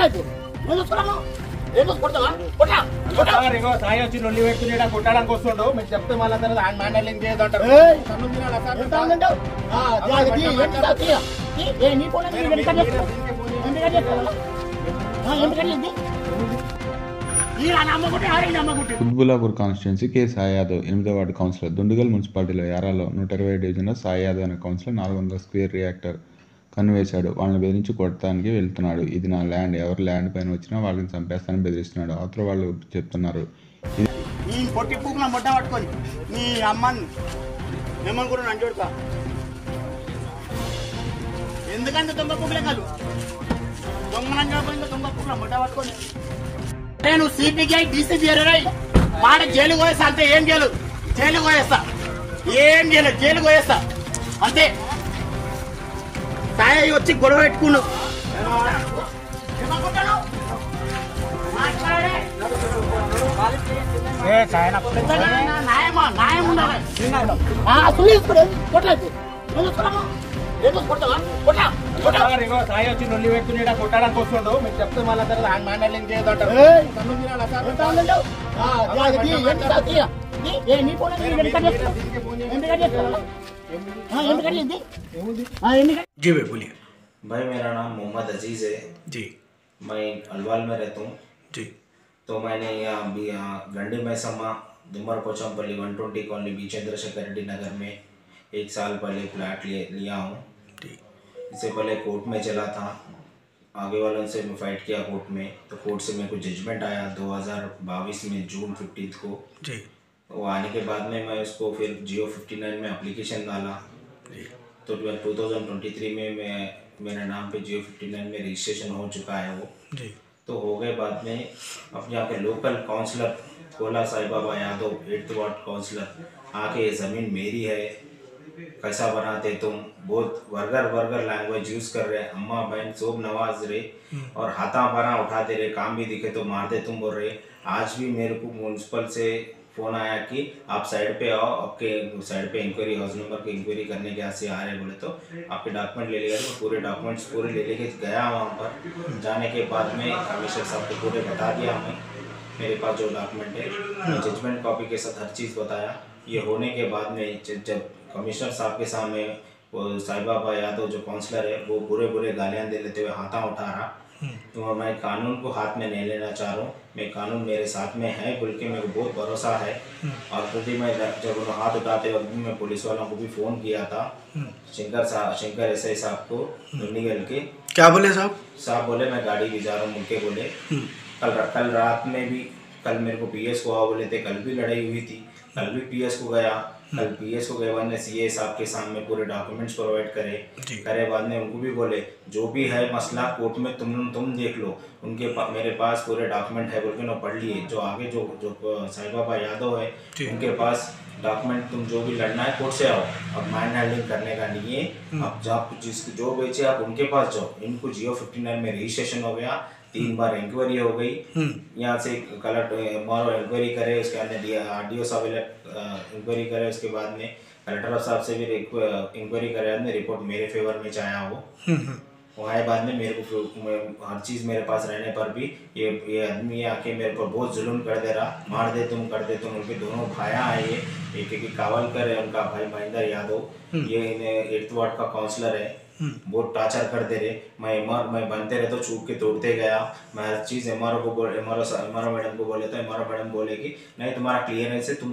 కొట్టలేదు నేను చూసుకున్నాను ఏదో కొడతావా కొట్టా కొట్టా ఇగో సాయి వచ్చి లొల్లి పెట్టుకునేట కొట్టడానికి వస్తుండు మీరు చెప్తే మళ్ళీ అందరూ ఆయన మ్యానేజింగ్ చేయదంటారు ఎంత ఉందంటావు నీ ఫోన్ కుత్బుల్లాపూర్ కాన్స్టిట్యున్సీ కె సాయి యాదవ్ 8వ వార్డు కౌన్సిలర్. దుండిగల్ మున్సిపాలిటీలో యారాలో 120 డివిజన్లో సాయి యాదవ్ అనే కౌన్సిలర్ 400 స్క్వేర్ రియాక్టర్ కన్నువేశాడు. వాళ్ళని బెదిరించి కొట్టడానికి వెళ్తున్నాడు. ఇది నా ల్యాండ్, ఎవరు ల్యాండ్ పైన వచ్చినా వాళ్ళని చంపేస్తానని బెదిరిస్తున్నాడు. అవతల వాళ్ళు చెప్తున్నారు. పొట్టి పూకున మొట్ట పట్టుకొని నీ అమ్మని ఏమని కూడా నన్ను చూడతా ఎందుకంటే దొంగ పూకులే కాదు దొంగనంగా పోయింది దొంగ పూకున మొట్ట పట్టుకొని నేను సిపికి డీసీపీ మాట జైలు పోయేస్తా అంతే. ఏం చేయలేదు జైలు పోయేస్తా ఏం చేయలేదు జైలు పోయేస్తా అంతే. సాయి వచ్చి గొడవ పెట్టుకున్నావు న్యాయం ఉండాలి కొట్టలేదు సాయి వచ్చి లొల్లి పెట్టుకునేట కొట్టడానికి వస్తుండు మీరు చెప్తే మళ్ళీ అందరూ ఆయన మ్యానేజింగ్ చేయదంటారు. जी भाई बोलिए। भाई मेरा नाम मोहम्मद अजीज़ है जी, मैं अलवाल में रहता हूँ जी। तो मैंने यहाँ गंडी में समा दुमर पोचमपल्ली 120 कॉलोनी बी चंद्रशेखर रेड्डी नगर में 1 साल पहले फ्लैट लिया हूँ। इससे पहले कोर्ट में चला था, आगे वालों से मैं फाइट किया कोर्ट में, तो कोर्ट से मेरे को जजमेंट आया 2022 में जून 15 को जी। वो आने के बाद में मैं उसको फिर जियो 59 में एप्लीकेशन डाला तो 2023 में मैं मेरे नाम पे जियो 59 में रजिस्ट्रेशन हो चुका है वो जी। तो हो गए बाद में अपने यहाँ के local counsellor Cola Sai Baba Yadav 8th ward counsellor आके ये ज़मीन मेरी है, कैसा बनाते तुम, बहुत वर्गर लैंग्वेज यूज़ कर रहे, अम्मा बहन सब नवाज रहे और हाथा पाना उठाते रहे, काम भी दिखे तो मारते तुम बोल रहे। आज भी मेरे को म्यूनसिपल से फ़ोन आया कि आप साइड पे आओ, आपके साइड पे इंक्वायरी हाउस नंबर की इंक्वायरी करने के यहाँ से आ रहे बोले, तो आपके डॉक्यूमेंट ले लेगा। तो पूरे डॉक्यूमेंट्स पूरे ले लेके गया वहाँ पर। जाने के बाद में कमिश्नर साहब को पूरे बता दिया हमें मेरे पास जो डॉक्यूमेंट है, जजमेंट कॉपी के साथ हर चीज़ बताया। ये होने के बाद में जब कमिश्नर साहब के सामने वो साई बाबा यादव जो काउंसलर है वो बुरे गालियाँ दे लेते हुए हाथा उठा रहा, तो मैं कानून को हाथ में नहीं लेना चाह रहा हूँ। मैं कानून मेरे साथ में है बोल के मेरे को बहुत भरोसा है। और खुद ही मैं जब उन्होंने हाथ उठाते वक्त भी मैं पुलिस वालों को भी फ़ोन किया था, शंकर एसआई साहब को दुंडीगल के। क्या बोले साहब बोले मैं गाड़ी भिजा रहा हूँ मुझे बोले। कल रात में भी कल मेरे को पीएस को आओ बोले थे, कल भी लड़ाई हुई थी, कल भी पीएस को गया। कल पीएस को गए बाद में सीए साहब के सामने पूरे डॉक्यूमेंट्स प्रोवाइड करे बाद में उनको भी बोले जो भी है मसला कोर्ट में तुम देख लो, उनके मेरे पास पूरे डॉक्यूमेंट है बोल के ना पढ़ लिए। जो आगे जो साई बाबा यादव है उनके पास डॉक्यूमेंट, तुम जो भी लड़ना है कोर्ट से आओ, अब मैन हैंडलिंग करने का नहीं है। अब जब जो बेचे आप उनके पास जाओ। इनको जियो 59 में रजिस्ट्रेशन हो गया, 3 बार इंक्वायरी हो गई, यहाँ से कलेक्टर इंक्वायरी करे, उसके अंदर RDO साहब इंक्वायरी करे, उसके बाद में कलेक्टर साहब से भी इंक्वायरी करे, रिपोर्ट मेरे फेवर में चाहे वो आए। बाद में मेरे को हर चीज़ मेरे पास रहने पर भी ये आदमी आके मेरे पर बहुत जुल्म कर दे रहा, मार दे तुम कर दे तुम। उनके दोनों भाया है, ये एक कावलकर है उनका भाई महेंद्र यादव, ये 8th वार्ड का काउंसलर है, बहुत टार्चर कर दे रहे। मैं बनते रहे तो छूट के तोड़ते गया। मैं हर चीज़ एमआरओ मैडम को बोले तो एमआरओ मैडम बोले कि नहीं तुम्हारा क्लियरेंस है, तुम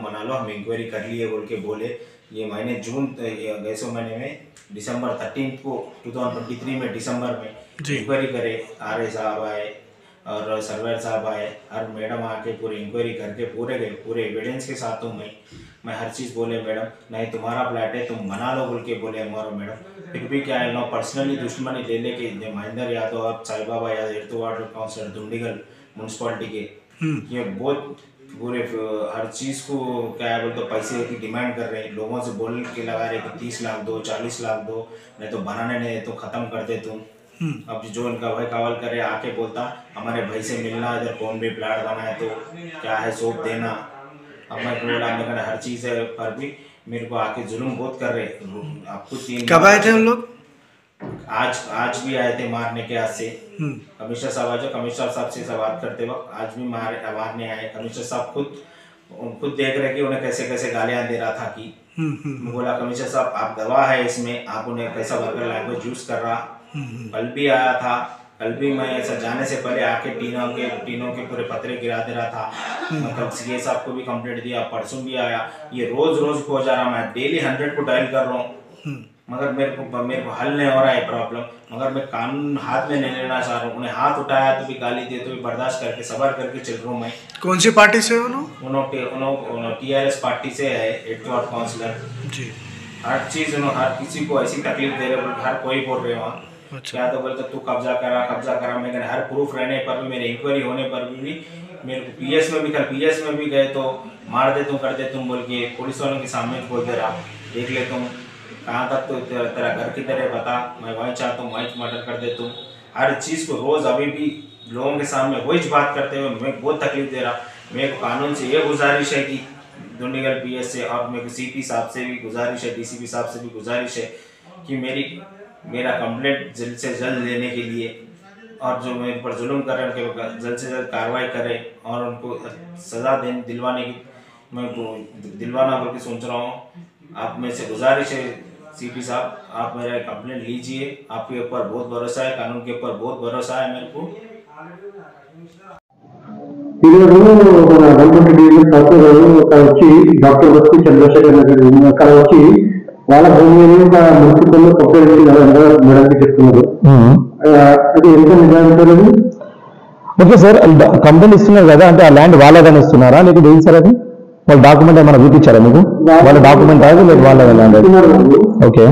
मना लो, हम इंक्वायरी कर लिए बोल के बोले। ये महीने जून गैसो महीने में दिसंबर 13 को 2023 में दिसंबर में इंक्वायरी करे, RA साहब आए और सर्वेयर साहब आए, हर मैडम आके पूरी इंक्वायरी करके पूरे एविडेंस के साथ हूँ मैं हर चीज़ बोले मैडम नहीं तुम्हारा फ्लैट है तुम मना लो बोल के बोले हमारा मैडम। फिर भी क्या है ना पर्सनली दुश्मनी ले लेके महेंद्र यादव और Sai Baba Yadav 8th ward councillor Dundigal municipality के ये बहुत पूरे हर चीज़ को क्या है बोलते पैसे की डिमांड कर रहे हैं। लोगों से बोल के लगा रहे कि 30 लाख दो, 40 लाख दो, नहीं तो बनाने नहीं तो ख़त्म कर दे तुम। अब जो उनका भाई कावल करे आके बोलता हमारे भाई से मिलना, इधर कौन भी प्लाट बना है तो क्या है सौंप देना। अब मैं बोला मैंने हर चीज़ पर भी मेरे को आके जुल्म बहुत कर रहे। आपको 3 कब आए थे उन लोग? आज भी आए थे मारने के हाथ से। कमिश्नर साहब आज कमिश्नर साहब से बात करते वक्त आज भी मारने आए। कमिश्नर साहब खुद देख रहे कि उन्हें कैसे कैसे गालियां दे रहा था कि मैं बोला कमिश्नर साहब आप गवाह है इसमें, आप उन्हें कैसा वर्कर लैंग्वेज यूज कर रहा। कल भी आया था, कल भी मैं ऐसा जाने से पहले आके टीनों के पूरे पतरे गिरा दे रहा था। मतलब सीए साहब को भी कंप्लेंट दिया, परसों भी आया। ये रोज हो जा रहा, मैं डेली 100 को डायल कर रहा हूँ मगर मेरे को हल नहीं हो रहा है प्रॉब्लम। मगर मैं कानून हाथ में नहीं लेना चाह रहा हूँ। उन्हें हाथ उठाया तो भी गाली दे तो भी बर्दाश्त करके सबर करके चल रहा हूँ मैं। कौन सी पार्टी से उन्होंने TRS पार्टी से है, 8th वार्ड काउंसलर जी। हर चीज हर किसी को ऐसी तकलीफ दे रहे, हर कोई बोल रहे वहाँ। अच्छा। क्या तो बोलते तू कब्जा करा मैं हर प्रूफ रहने पर भी, मेरे इंक्वायरी होने पर भी मेरे को PS में भी गए तो मार दे तुम कर दे तुम बोल के पुलिस वालों के सामने बोल दे रहा, देख ले तुम कहाँ तक तो तेरा घर की तरह बता, मैं वहीं चाहता हूँ वहीं मर्डर कर दे तुम। हर चीज़ को रोज़ अभी भी लोगों के सामने वही बात करते हुए मैं बहुत तकलीफ दे रहा। मेरे को कानून से ये गुजारिश है कि दुंडीगल PS से और मेरे को CP साहब से भी गुजारिश है, DCP साहब से भी गुजारिश है कि मेरा कंप्लेंट जल्द से जल्द लेने के लिए और जो मेरे पर जुल्म कर रहे हैं उनके जल्द से जल्द कार्रवाई करें और उनको सज़ा दिलवाने की मैं दिलवाना बोल के सोच रहा हूँ। आप में से गुजारिश है CP साहब, आप मेरा कंप्लेंट लीजिए। आपके ऊपर बहुत भरोसा है, कानून के ऊपर बहुत भरोसा है मेरे को। డాక్టర్ వచ్చి చంద్రశేఖర్ నగర్ అక్కడ వచ్చి వాళ్ళ భూమి మీద మున్సిపల్ కంప్లైంట్ మేడంకి చెప్తున్నారు. అది ఎంత నిజానికి? ఓకే సార్, కంప్లైంట్ ఇస్తున్నారు కదా, అంటే ఆ ల్యాండ్ వాళ్ళదని ఇస్తున్నారా లేకపోతే ఏం సార్? అది వాళ్ళ డాక్యుమెంట్ ఏమైనా చూపించారా మీకు? వాళ్ళ డాక్యుమెంట్ కాదు లేదు వాళ్ళ ల్యాండ్. ఓకే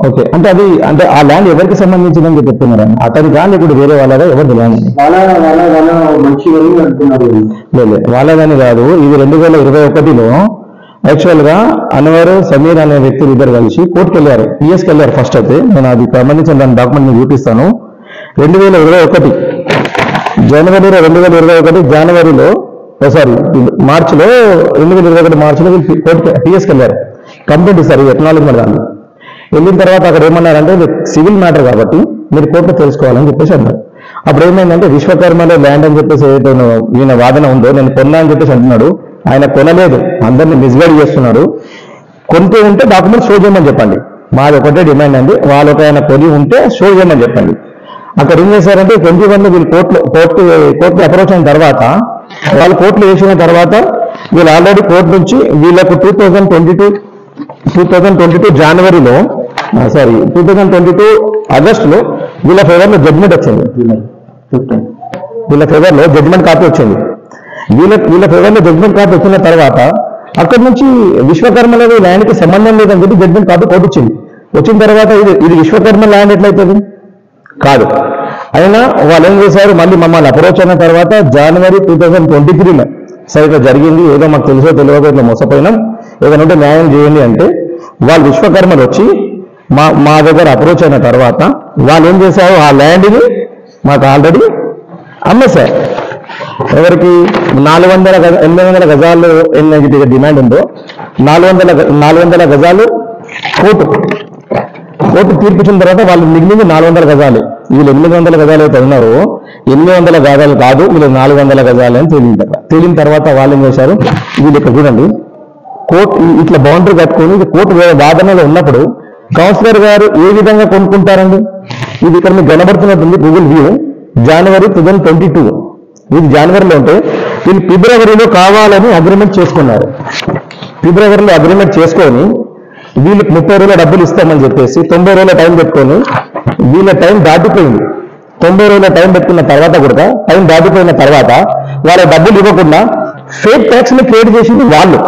ఓకే, అంటే అది అంటే ఆ ల్యాండ్ ఎవరికి సంబంధించిందని చెప్పి చెప్తున్నారా? అతనిగా లేకపోతే వేరే వాళ్ళదా? ఎవరిది ల్యాండ్? లేదు వాళ్ళదని కాదు. ఇది 2021లో యాక్చువల్ గా అన్వర్ సమీర్ అనే వ్యక్తులు ఇద్దరు కలిసి కోర్టుకు వెళ్ళారు, PS కి వెళ్ళారు. ఫస్ట్ అయితే నేను అది సంబంధించిన దాని డాక్యుమెంట్ నేను చూపిస్తాను. 2021 జనవరిలో 2021 జనవరిలో మార్చిలో 2021 మార్చిలో కోర్టు PS కి వెళ్ళారు, కంప్లైంట్ ఇస్తారు ఎకనాలజ్మెంట్ దాన్ని. వెళ్ళిన తర్వాత అక్కడ ఏమన్నారంటే సివిల్ మ్యాటర్ కాబట్టి మీరు కోర్టులో తెలుసుకోవాలని చెప్పేసి అన్నారు. అప్పుడు ఏమైందంటే విశ్వకర్మలో ల్యాండ్ అని చెప్పేసి ఏదైతే ఈయన వాదన ఉందో నేను కొన్నా అని చెప్పేసి అంటున్నాడు. ఆయన కొనలేదు, అందరినీ మిస్గైడ్ చేస్తున్నాడు. కొంటే ఉంటే డాక్యుమెంట్ షో చేయమని చెప్పండి. మాది ఒకటే డిమాండ్ అండి, వాళ్ళు ఒక ఆయన కొని ఉంటే షో చేయమని చెప్పండి. అక్కడ ఏం చేశారంటే 21లో వీళ్ళు కోర్టు అప్రోచ్ అయిన తర్వాత వాళ్ళు కోర్టులో వేసిన తర్వాత వీళ్ళు ఆల్రెడీ కోర్టు నుంచి వీళ్ళకు 2022 జనవరిలో 2022 ఆగస్టులో వీళ్ళ ఫేవర్లో జడ్జిమెంట్ వచ్చింది. వీళ్ళ ఫేవర్లో జడ్జిమెంట్ కాపీ వచ్చింది. వీళ్ళ ఫేవర్లో జడ్జిమెంట్ కాపీ వచ్చిన తర్వాత అక్కడి నుంచి విశ్వకర్మల ల్యాండ్కి సంబంధం లేదని చెప్పి జడ్జిమెంట్ కాపీ కోర్టు వచ్చింది. వచ్చిన తర్వాత ఇది విశ్వకర్మ ల్యాండ్ ఎట్లయితుంది? కాదు. అయినా వాళ్ళు ఏం చేశారు, మళ్ళీ మమ్మల్ని అప్రోచ్ అయిన తర్వాత జనవరి 2023లో సరిగ్గా జరిగింది, ఏదో మాకు తెలుసో తెలియదో ఇట్లా మోసపోయినాం, ఏదైనా న్యాయం చేయండి అంటే వాళ్ళు విశ్వకర్మలు వచ్చి మా దగ్గర అప్రోచ్ అయిన తర్వాత వాళ్ళు ఏం చేశారు, ఆ ల్యాండ్ని మాకు ఆల్రెడీ అమ్మేశారు. ఎవరికి? 800 గజాలు ఎన్నైతే డిమాండ్ ఉందో 400 గజాలు కోర్టు తీర్పిచ్చిన తర్వాత వాళ్ళు మిగిలింది 400 గజాలు. వీళ్ళు 800 గజాలు అయితే ఉన్నారో 800 గజాలు కాదు, వీళ్ళు 400 గజాలు అని తేలిన తర్వాత వాళ్ళు ఏం చేశారు, వీళ్ళు ఇక్కడ చూడండి కోర్టు ఇట్లా బౌండరీ కట్టుకొని కోర్టు వాదనలో ఉన్నప్పుడు కౌన్సిలర్ గారు ఏ విధంగా కొనుక్కుంటారండి? ఇది ఇక్కడ మీకు కనబడుతున్నట్టుంది గూగుల్ వ్యూ. జనవరి 2022 ఇది జనవరిలో ఉంటే వీళ్ళు ఫిబ్రవరిలో కావాలని అగ్రిమెంట్ చేసుకున్నారు. ఫిబ్రవరిలో అగ్రిమెంట్ చేసుకొని వీళ్ళకి 30 రోజుల డబ్బులు ఇస్తామని చెప్పేసి 90 రోజుల టైం పెట్టుకొని వీళ్ళ టైం దాటిపోయింది. 90 రోజుల టైం పెట్టుకున్న తర్వాత కూడా టైం దాటిపోయిన తర్వాత వాళ్ళ డబ్బులు ఇవ్వకుండా ఫేక్ ట్యాక్స్ ని క్రియేట్ చేసింది వాళ్ళు.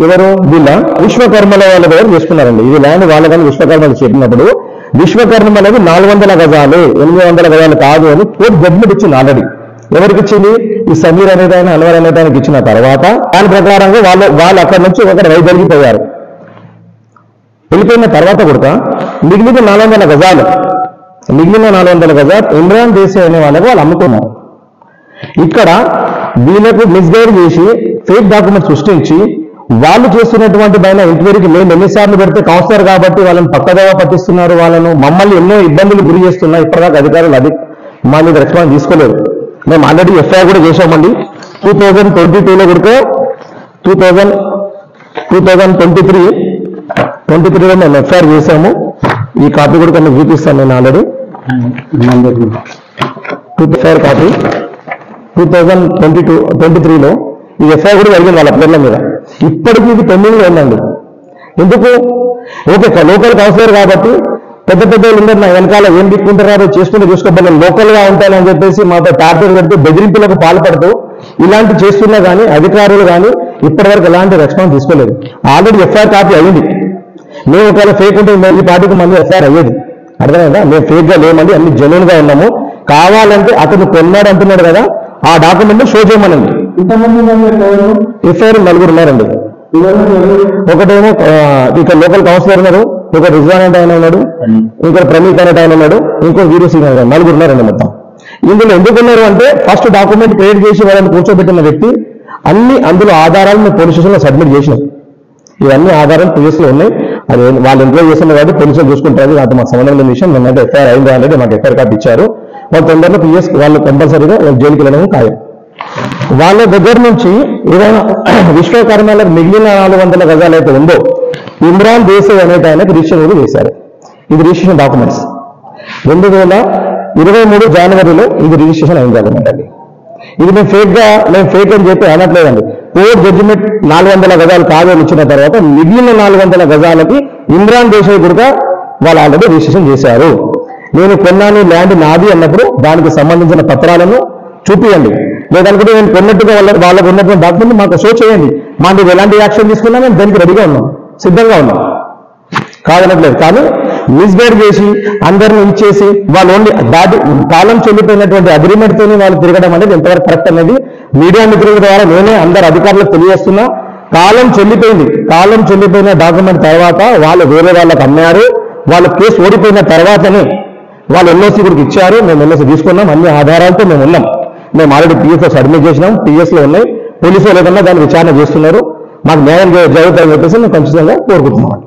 ఎవరు? వీళ్ళ విశ్వకర్మల వాళ్ళ దగ్గర చేసుకున్నారండి. ఇది ల్యాండ్ వాళ్ళని విశ్వకర్మలు చెప్పినప్పుడు విశ్వకర్మలకి 400 గజాలు 800 గజాలు కాదు అని కోర్టు జడ్జిమెంట్ ఇచ్చింది ఆల్రెడీ. ఎవరికి ఇచ్చింది? ఈ సమీర్ అనేదాయన అన్వర్ అనేదానికి ఇచ్చిన తర్వాత దాని ప్రకారంగా వాళ్ళు అక్కడి నుంచి ఒకటి వైదొలిగిపోయారు. వెళ్ళిపోయిన తర్వాత కూడా మిగిలిన 400 గజాలు ఇమ్రాన్ దేశాయ్ అనే వాళ్ళకి వాళ్ళు అమ్ముకున్నారు. ఇక్కడ వీళ్ళకు మిస్గైడ్ చేసి ఫేక్ డాక్యుమెంట్ సృష్టించి వాళ్ళు చేస్తున్నటువంటి పైన ఎంక్వైరీకి మేము ఎన్నిసార్లు పెడితే కౌన్సిలర్ కాబట్టి వాళ్ళని పక్కదాగా పట్టిస్తున్నారు, వాళ్ళను మమ్మల్ని ఎన్నో ఇబ్బందులు గురి చేస్తున్నా ఇప్పటిదాకా అధికారులు మా మీద రెస్పాన్స్ తీసుకోలేదు. మేము ఆల్రెడీ ఎఫ్ఐఆర్ కూడా చేసామండి. 2022లో కూడా 2023లో మేము ఎఫ్ఐఆర్ చేసాము. ఈ కాపీ కూడా కొన్ని చూపిస్తాను నేను ఆల్రెడీ. ఎఫ్ఐఆర్ కాపీ 2023లో ఈ ఎఫ్ఐఆర్ కూడా జరిగింది వాళ్ళ పేర్ల మీద. ఇప్పటికీ ఇది పెండింగ్లో ఉందండి. ఎందుకు? ఓకే, లోకల్ కౌన్సిలర్ కాబట్టి పెద్ద పెద్ద ఉండరు నా వెనకాల ఏం దిక్కుంటారో చేసుకుంటూ చూసుకోబోలేదు, లోకల్గా ఉంటానని చెప్పేసి మాతో టార్గెట్ పెడుతూ బెదిరింపులకు పాల్పడుతూ ఇలాంటి చేస్తున్నా కానీ అధికారులు కానీ ఇప్పటివరకు ఎలాంటి రెస్పాన్స్ తీసుకోలేదు. ఆల్రెడీ ఎఫ్ఐఆర్ కాపీ అయ్యింది. మేము ఒకవేళ ఫేక్ ఉంటే ఈ పార్టీకి మళ్ళీ ఎఫ్ఐఆర్ అయ్యేది. అర్థమైందా? మేము ఫేక్గా లేమండి, అన్ని జెన్యూన్గా ఉన్నాము. కావాలంటే అతను కొన్నాడు అంటున్నాడు కదా, ఆ డాక్యుమెంట్ షో చేయమనండి. ఎఫ్ఐఆర్ 4 ఉన్నారండి. ఒకటేమో ఇక్కడ లోకల్ కౌన్సిలర్ ఉన్నారు, ఒక రిజ్వాన్ అంటే ఆయన ఉన్నాడు, ఇంకో ప్రమీత్ అంటే ఆయన ఉన్నాడు, ఇంకో వీరు సింగ్ ఆయన, 4 ఉన్నారండి మొత్తం. ఇందులో ఎందుకున్నారు అంటే ఫస్ట్ డాక్యుమెంట్ క్రియేట్ చేసి వాళ్ళని కూర్చోబెట్టిన వ్యక్తి అన్ని అందులో ఆధారాలు మేము పోలీస్ స్టేషన్లో సబ్మిట్ చేసినాం. ఇవన్నీ ఆధారాలు పోలీసులో ఉన్నాయి. అది వాళ్ళు ఎంక్వైరీ చేస్తున్నారు కాబట్టి పోలీసులు చూసుకుంటారు. అది మాకు సంబంధం లేని విషయం. మేమైతే ఎఫ్ఐఆర్ అయింది ఆల్రెడీ, మాకు ఎఫ్ఐఆర్ కార్డు ఇచ్చారు. వాళ్ళు తొందరలో పిఎస్ వాళ్ళు కంపల్సరీగా జైలుకి వెళ్ళడం ఖాయం. వాళ్ళ దగ్గర నుంచి ఏదైనా విశ్వకర్మలకు మిగిలిన 400 గజాలు అయితే ఉందో ఇమ్రాన్ దేశాయ్ అనేట ఆయనకు రిజిస్ట్రేషన్ కూడా చేశారు. ఇది రిజిస్ట్రేషన్ డాక్యుమెంట్స్ 2023 జనవరిలో ఇది రిజిస్ట్రేషన్ అయింది అండి. ఇది మేము ఫేక్ అని చెప్పి అనట్లేదండి. కోర్టు జడ్జిమెంట్ 400 గజాలు కాదని ఇచ్చిన తర్వాత మిగిలిన 400 గజాలకి ఇమ్రాన్ దేశాయ్ కూడా వాళ్ళు ఆల్రెడీ రిజిస్ట్రేషన్ చేశారు. నేను కొన్నాను, ల్యాండ్ నాది అన్నప్పుడు దానికి సంబంధించిన పత్రాలను చూపియండి, లేదనుకుంటే నేను కొన్నట్టుగా వాళ్ళకు ఉన్నటువంటి డాక్యుమెంట్ మాకు షో చేయండి. మా మీరు ఎలాంటి యాక్షన్ తీసుకున్నా మేము దానికి రెడీగా ఉన్నాం, సిద్ధంగా ఉన్నాం, కాదనట్లేదు. కానీ మిస్గైడ్ చేసి అందరిని ఇచ్చేసి వాళ్ళు ఓన్లీ కాలం చెల్లిపోయినటువంటి అగ్రిమెంట్తో వాళ్ళు తిరగడం అనేది ఎంతవరకు కరెక్ట్ అనేది మీడియా మిత్రుల ద్వారా నేనే అందరు అధికారులకు తెలియజేస్తున్నా. కాలం చెల్లిపోయిన డాక్యుమెంట్ తర్వాత వాళ్ళు వేరే వాళ్ళకి అమ్మారు. వాళ్ళ కేసు ఓడిపోయిన తర్వాతనే వాళ్ళు ఎల్ఓసి కూడా ఇచ్చారు. మేము ఎల్ఓసి తీసుకున్నాం, అన్ని ఆధారాలతో మేము ఉన్నాం. మేము ఆల్రెడీ పిఎస్లో సబ్మిట్ చేసినాం, పిఎస్లో ఉన్నాయి. పోలీసులు లేకుండా దాన్ని విచారణ చేస్తున్నారు. మాకు న్యాయం జరుగుతుందని చెప్పేసి మేము ఖచ్చితంగా కోరుకుంటున్నాం.